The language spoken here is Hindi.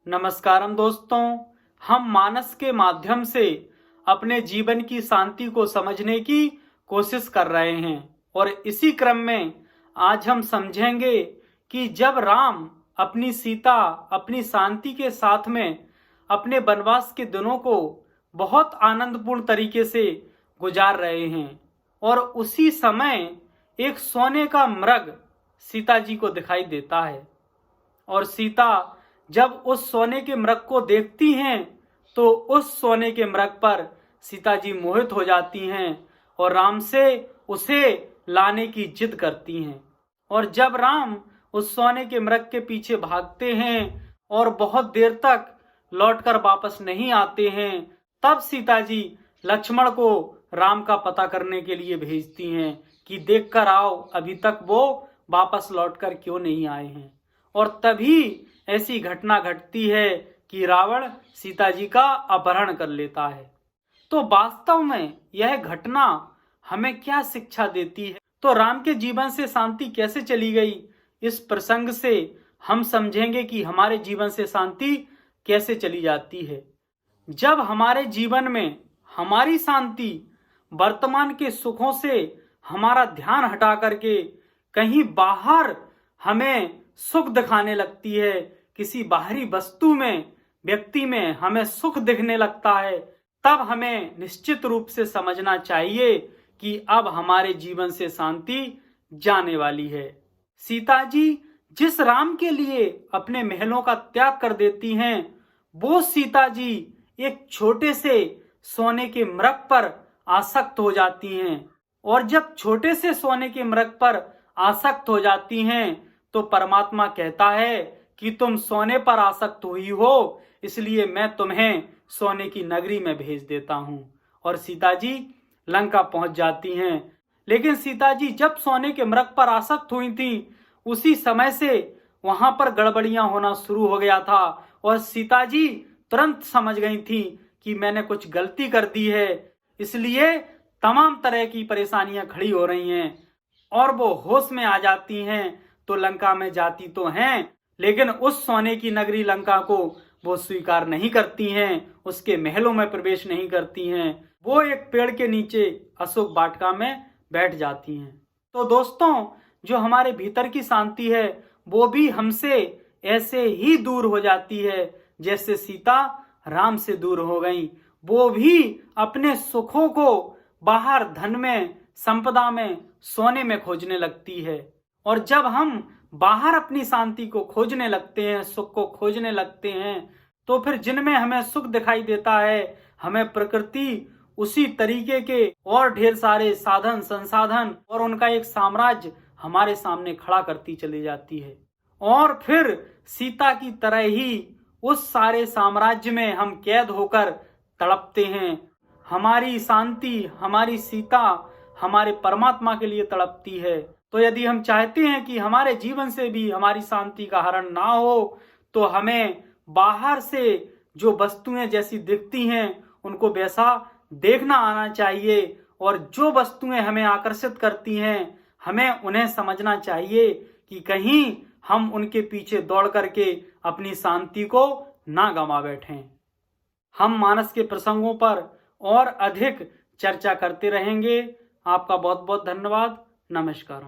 नमस्कारम दोस्तों, हम मानस के माध्यम से अपने जीवन की शांति को समझने की कोशिश कर रहे हैं और इसी क्रम में आज हम समझेंगे कि जब राम अपनी सीता अपनी शांति के साथ में अपने वनवास के दिनों को बहुत आनंदपूर्ण तरीके से गुजार रहे हैं और उसी समय एक सोने का मृग सीता जी को दिखाई देता है और सीता जब उस सोने के मृग को देखती हैं तो उस सोने के मृग पर सीता जी मोहित हो जाती हैं और राम से उसे लाने की जिद करती हैं। और जब राम उस सोने के मृग के पीछे भागते हैं और बहुत देर तक लौटकर वापस नहीं आते हैं, तब सीता जी लक्ष्मण को राम का पता करने के लिए भेजती हैं कि देख कर आओ अभी तक वो वापस लौटकर क्यों नहीं आए हैं। और तभी ऐसी घटना घटती है कि रावण सीता जी का अपहरण कर लेता है। तो वास्तव में यह घटना हमें क्या शिक्षा देती है, तो राम के जीवन से शांति कैसे चली गई, इस प्रसंग से हम समझेंगे कि हमारे जीवन से शांति कैसे चली जाती है। जब हमारे जीवन में हमारी शांति वर्तमान के सुखों से हमारा ध्यान हटा करके कहीं बाहर हमें सुख दिखाने लगती है, किसी बाहरी वस्तु में व्यक्ति में हमें सुख दिखने लगता है, तब हमें निश्चित रूप से समझना चाहिए कि अब हमारे जीवन से शांति जाने वाली है। सीता जी जिस राम के लिए अपने महलों का त्याग कर देती हैं, वो सीता जी एक छोटे से सोने के मृग पर आसक्त हो जाती हैं और जब छोटे से सोने के मृग पर आसक्त हो जाती हैं तो परमात्मा कहता है कि तुम सोने पर आसक्त हुई हो, इसलिए मैं तुम्हें सोने की नगरी में भेज देता हूं। और सीता जी लंका पहुंच जाती हैं। लेकिन सीता जी जब सोने के मृग पर आसक्त हुई थी, उसी समय से वहां पर गड़बड़ियां होना शुरू हो गया था और सीता जी तुरंत समझ गई थी कि मैंने कुछ गलती कर दी है, इसलिए तमाम तरह की परेशानियां खड़ी हो रही हैं और वो होश में आ जाती हैं। तो लंका में जाती तो हैं, लेकिन उस सोने की नगरी लंका को वो स्वीकार नहीं करती हैं, उसके महलों में प्रवेश नहीं करती हैं। वो एक पेड़ के नीचे अशोक वाटिका में बैठ जाती हैं। तो दोस्तों, जो हमारे भीतर की शांति है वो भी हमसे ऐसे ही दूर हो जाती है जैसे सीता राम से दूर हो गई। वो भी अपने सुखों को बाहर धन में, संपदा में, सोने में खोजने लगती है। और जब हम बाहर अपनी शांति को खोजने लगते हैं, सुख को खोजने लगते हैं, तो फिर जिनमें हमें सुख दिखाई देता है, हमें प्रकृति उसी तरीके के और ढेर सारे साधन संसाधन और उनका एक साम्राज्य हमारे सामने खड़ा करती चली जाती है। और फिर सीता की तरह ही उस सारे साम्राज्य में हम कैद होकर तड़पते हैं। हमारी शांति, हमारी सीता हमारे परमात्मा के लिए तड़पती है। तो यदि हम चाहते हैं कि हमारे जीवन से भी हमारी शांति का हरण ना हो, तो हमें बाहर से जो वस्तुएं जैसी दिखती हैं उनको वैसा देखना आना चाहिए और जो वस्तुएं हमें आकर्षित करती हैं हमें उन्हें समझना चाहिए कि कहीं हम उनके पीछे दौड़ करके अपनी शांति को ना गंवा बैठें। हम मानस के प्रसंगों पर और अधिक चर्चा करते रहेंगे। आपका बहुत बहुत धन्यवाद। नमस्कार।